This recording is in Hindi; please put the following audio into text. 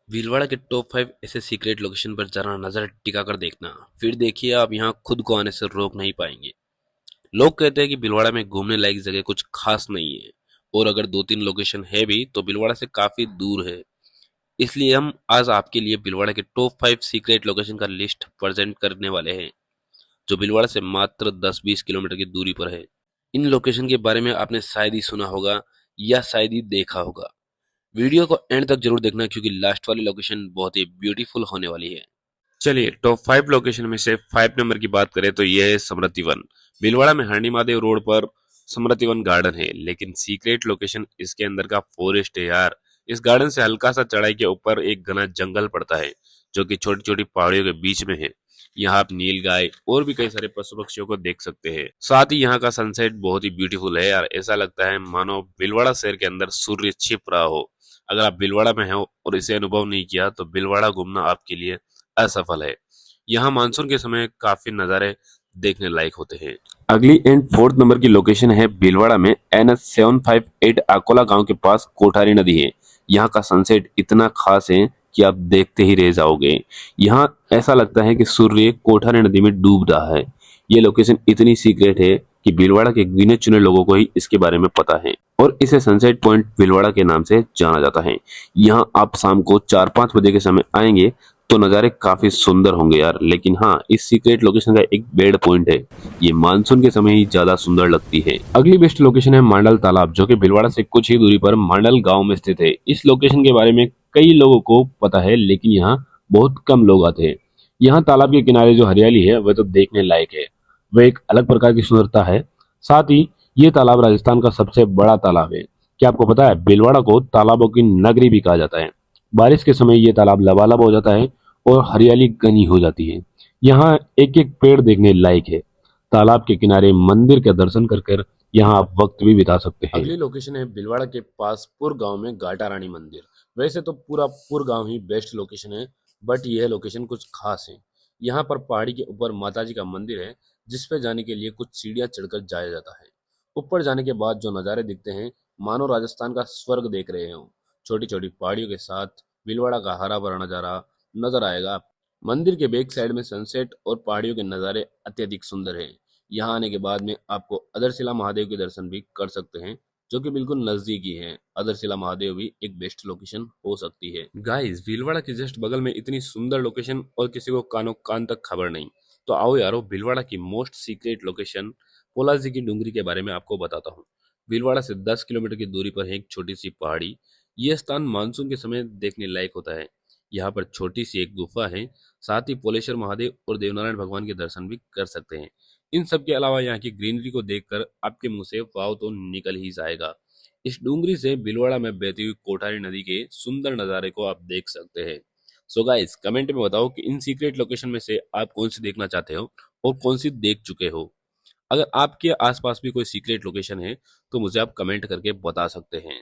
भीलवाड़ा के टॉप 5 ऐसे सीक्रेट लोकेशन पर जरा नजर टिका कर देखना। फिर देखिए आप यहाँ खुद को आने से रोक नहीं पाएंगे। लोग कहते हैं कि भीलवाड़ा में घूमने लायक जगह कुछ खास नहीं है, और अगर 2-3 लोकेशन है भी तो भीलवाड़ा से काफी दूर है। इसलिए हम आज आपके लिए भीलवाड़ा के टॉप 5 सीक्रेट लोकेशन का लिस्ट प्रेजेंट करने वाले हैं, जो भीलवाड़ा से मात्र 10-20 किलोमीटर की दूरी पर है। इन लोकेशन के बारे में आपने शायद ही सुना होगा या शायद ही देखा होगा। वीडियो को एंड तक जरूर देखना, क्योंकि लास्ट वाली लोकेशन बहुत ही ब्यूटीफुल होने वाली है। चलिए टॉप 5 लोकेशन में से 5 नंबर की बात करें तो यह है समृद्धि वन। भीलवाड़ा में हरणी महादेव रोड पर समृद्धि वन गार्डन है, लेकिन सीक्रेट लोकेशन इसके अंदर का फॉरेस्ट है यार। इस गार्डन से हल्का सा चढ़ाई के ऊपर एक घना जंगल पड़ता है, जो कि छोटी छोटी पहाड़ियों के बीच में है। यहाँ आप नील गाय और भी कई सारे पशु पक्षियों को देख सकते हैं। साथ ही यहाँ का सनसेट बहुत ही ब्यूटीफुल है यार। ऐसा लगता है मानो भीलवाड़ा शहर के अंदर सूर्य छिप रहा हो। अगर आप भीलवाड़ा में हो और इसे अनुभव नहीं किया तो भीलवाड़ा घूमना आपके लिए असफल है। यहाँ मानसून के समय काफी नज़ारे देखने लायक होते हैं। अगली एंड फोर्थ नंबर की लोकेशन है भीलवाड़ा में NH758 अकोला गांव के पास कोठारी नदी है। यहाँ का सनसेट इतना खास है कि आप देखते ही रह जाओगे। यहाँ ऐसा लगता है कि सूर्य कोठारी नदी में डूब रहा है। ये लोकेशन इतनी सीक्रेट है कि भीलवाड़ा के गिने चुने लोगों को ही इसके बारे में पता है, और इसे सनसेट पॉइंट भीलवाड़ा के नाम से जाना जाता है। यहाँ आप शाम को 4-5 बजे के समय आएंगे तो नज़ारे काफी सुंदर होंगे यार। लेकिन हाँ, इस सीक्रेट लोकेशन का एक बैड पॉइंट है, ये मानसून के समय ही ज्यादा सुंदर लगती है। अगली बेस्ट लोकेशन है मांडल तालाब, जो कि भीलवाड़ा से कुछ ही दूरी पर मांडल गांव में स्थित है। इस लोकेशन के बारे में कई लोगों को पता है, लेकिन यहाँ बहुत कम लोग आते हैं। यहाँ तालाब के किनारे जो हरियाली है वह तो देखने लायक है, वह एक अलग प्रकार की सुंदरता है। साथ ही ये तालाब राजस्थान का सबसे बड़ा तालाब है। क्या आपको पता है भीलवाड़ा को तालाबों की नगरी भी कहा जाता है। बारिश के समय ये तालाब लबालब हो जाता है और हरियाली घनी हो जाती है। यहाँ एक एक पेड़ देखने लायक है। तालाब के किनारे मंदिर के दर्शन कर कर यहाँ आप वक्त भी बिता सकते हैं। अगली लोकेशन है भीलवाड़ा के पास पुर गांव में घाटा रानी मंदिर। वैसे तो पूरा पुर गांव ही बेस्ट लोकेशन है, बट यह लोकेशन कुछ खास है। यहाँ पर पहाड़ी के ऊपर माता जी का मंदिर है, जिस पे जाने के लिए कुछ सीढ़ियाँ चढ़कर जाया जाता है। ऊपर जाने के बाद जो नज़ारे दिखते हैं, मानो राजस्थान का स्वर्ग देख रहे हो। छोटी छोटी पहाड़ियों के साथ भीलवाड़ा का हरा भरा नज़ारा नजर आएगा। मंदिर के बैक साइड में सनसेट और पहाड़ियों के नज़ारे अत्यधिक सुंदर है। यहाँ आने के बाद में आपको अदरशिला महादेव के दर्शन भी कर सकते हैं, जो कि बिल्कुल नजदीक ही है। अदरशिला महादेव भी एक बेस्ट लोकेशन हो सकती है। गाइस, भीलवाड़ा के जस्ट बगल में इतनी सुंदर लोकेशन और किसी को कानो कान तक खबर नहीं। तो आओ यारो, भीलवाड़ा की मोस्ट सीक्रेट लोकेशन पोलाजी की डूंगरी के बारे में आपको बताता हूँ। भीलवाड़ा से 10 किलोमीटर की दूरी पर है एक छोटी सी पहाड़ी। यह स्थान मानसून के समय देखने लायक होता है। यहाँ पर छोटी सी एक गुफा है। साथ ही पोलेश्वर महादेव और देवनारायण भगवान के दर्शन भी कर सकते हैं। इन सब के अलावा यहाँ की ग्रीनरी को देखकर आपके मुंह से वाव तो निकल ही जाएगा। इस डूंगरी से भीलवाड़ा में बहती हुई कोठारी नदी के सुंदर नज़ारे को आप देख सकते हैं। सो गाइस, कमेंट में बताओ कि इन सीक्रेट लोकेशन में से आप कौन सी देखना चाहते हो और कौन सी देख चुके हो। अगर आपके आसपास भी कोई सीक्रेट लोकेशन है तो मुझे आप कमेंट करके बता सकते हैं।